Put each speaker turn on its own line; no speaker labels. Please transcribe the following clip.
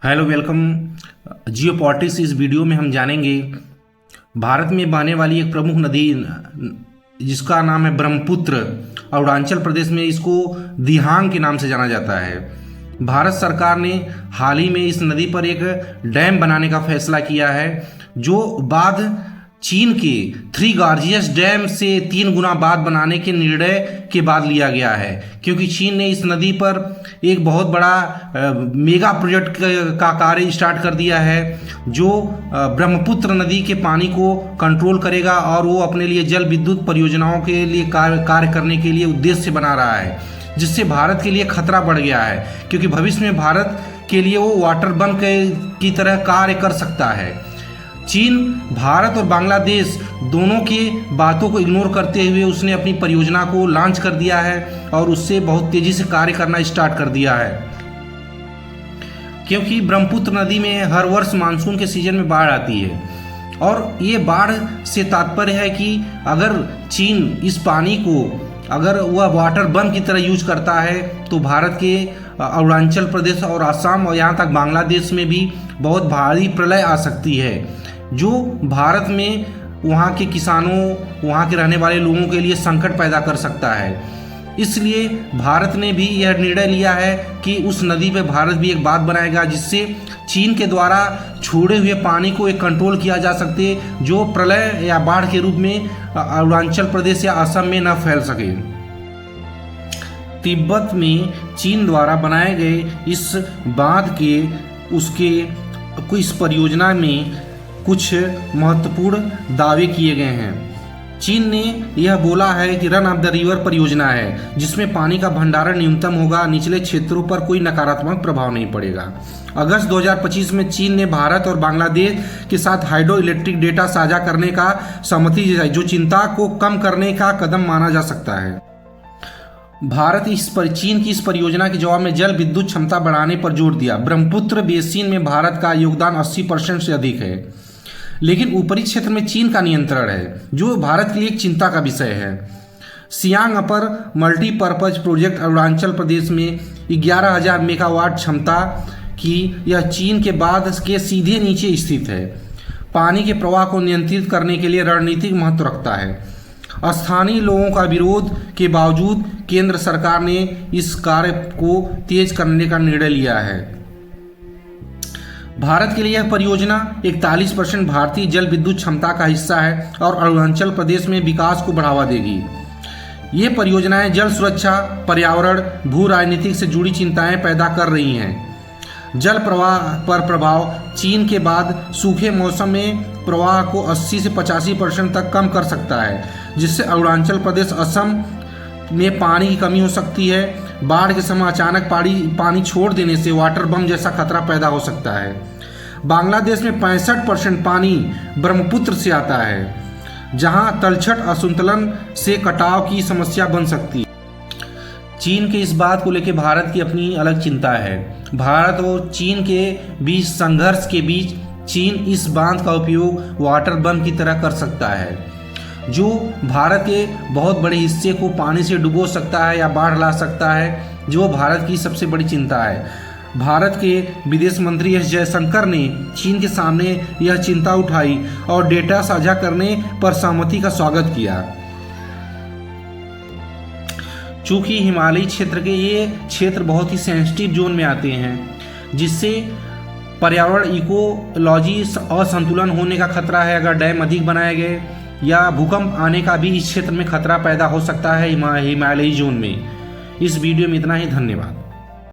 Hello welcome जियो politics. इस video में हम जानेंगे भारत में बहने वाली एक प्रमुख नदी जिसका नाम है ब्रह्मपुत्र। अरुणाचल प्रदेश में इसको दिहांग के नाम से जाना जाता है। भारत सरकार ने हाल ही में इस नदी पर एक डैम बनाने का फैसला किया है, जो बाद चीन के थ्री गॉर्जियस डैम से 3 गुना बाद बनाने के निर्णय के बाद लिया गया है, क्योंकि चीन ने इस नदी पर एक बहुत बड़ा मेगा प्रोजेक्ट का कार्य स्टार्ट कर दिया है, जो ब्रह्मपुत्र नदी के पानी को कंट्रोल करेगा और वो अपने लिए जल विद्युत परियोजनाओं के लिए कार्य करने के लिए उद्देश्य से बना रहा है, जिससे भारत के लिए खतरा बढ़ गया है, क्योंकि भविष्य में भारत के लिए वो वाटर बम की तरह कार्य कर सकता है। चीन, भारत और बांग्लादेश दोनों की बातों को इग्नोर करते हुए उसने अपनी परियोजना को लॉन्च कर दिया है और उससे बहुत तेजी से कार्य करना स्टार्ट कर दिया है, क्योंकि ब्रह्मपुत्र नदी में हर वर्ष मानसून के सीजन में बाढ़ आती है। और ये बाढ़ से तात्पर्य है कि अगर चीन इस पानी को अगर वह वाटर बम की तरह यूज करता है तो भारत के अरुणाचल प्रदेश और असम और यहाँ तक बांग्लादेश में भी बहुत भारी प्रलय आ सकती है, जो भारत में वहाँ के किसानों, वहाँ के रहने वाले लोगों के लिए संकट पैदा कर सकता है। इसलिए भारत ने भी यह निर्णय लिया है कि उस नदी पे भारत भी एक बांध बनाएगा, जिससे चीन के द्वारा छोड़े हुए पानी को एक कंट्रोल किया जा सकते, जो प्रलय या बाढ़ के रूप में अरुणाचल प्रदेश या असम में न फैल सके। तिब्बत में चीन द्वारा बनाए गए इस बांध के इस परियोजना में कुछ महत्वपूर्ण दावे किए गए हैं। चीन ने यह बोला है कि रन ऑफ द रिवर परियोजना है, जिसमें पानी का भंडारण न्यूनतम होगा, निचले क्षेत्रों पर कोई नकारात्मक प्रभाव नहीं पड़ेगा। अगस्त 2025 में चीन ने भारत और बांग्लादेश के साथ हाइड्रो इलेक्ट्रिक डेटा साझा करने का सहमति जताई, जो चिंता को कम करने का कदम माना जा सकता है। भारत चीन की इस परियोजना के जवाब में जल विद्युत क्षमता बढ़ाने पर जोर दिया। ब्रह्मपुत्र बेसिन में भारत का योगदान 80% से अधिक है, लेकिन ऊपरी क्षेत्र में चीन का नियंत्रण है, जो भारत के लिए एक चिंता का विषय है। सियांग अपर मल्टीपर्पज प्रोजेक्ट अरुणाचल प्रदेश में 11,000 मेगावाट क्षमता की यह चीन के बांध के सीधे नीचे स्थित है। पानी के प्रवाह को नियंत्रित करने के लिए रणनीतिक महत्व रखता है। स्थानीय लोगों का विरोध के बावजूद केंद्र सरकार ने इस कार्य को तेज करने का निर्णय लिया है। भारत के लिए यह परियोजना 41% भारतीय जल विद्युत क्षमता का हिस्सा है और अरुणाचल प्रदेश में विकास को बढ़ावा देगी। ये परियोजनाएं जल सुरक्षा, पर्यावरण, भू राजनीतिक से जुड़ी चिंताएं पैदा कर रही हैं। जल प्रवाह पर प्रभाव चीन के बाद सूखे मौसम में प्रवाह को 80 से 85% तक कम कर सकता है, जिससे अरुणाचल प्रदेश, असम में पानी की कमी हो सकती है। बाढ़ के समय अचानक पानी छोड़ देने से वाटर बम जैसा खतरा पैदा हो सकता है। बांग्लादेश में 65% पानी ब्रह्मपुत्र से आता है, जहां तलछट असंतुलन से कटाव की समस्या बन सकती है। चीन के इस बात को लेकर भारत की अपनी अलग चिंता है। भारत और चीन के बीच संघर्ष के बीच चीन इस बांध का उपयोग वाटर बम की तरह कर सकता है, जो भारत के बहुत बड़े हिस्से को पानी से डुबो सकता है या बाढ़ ला सकता है, जो भारत की सबसे बड़ी चिंता है। भारत के विदेश मंत्री एस जयशंकर ने चीन के सामने यह चिंता उठाई और डेटा साझा करने पर सहमति का स्वागत किया। चूंकि हिमालयी क्षेत्र के ये क्षेत्र बहुत ही सेंसिटिव जोन में आते हैं, जिससे पर्यावरण इकोलॉजी असंतुलन होने का खतरा है। अगर डैम अधिक बनाए गए या भूकंप आने का भी इस क्षेत्र में खतरा पैदा हो सकता है हिमालयी जोन में। इस वीडियो में इतना ही। धन्यवाद।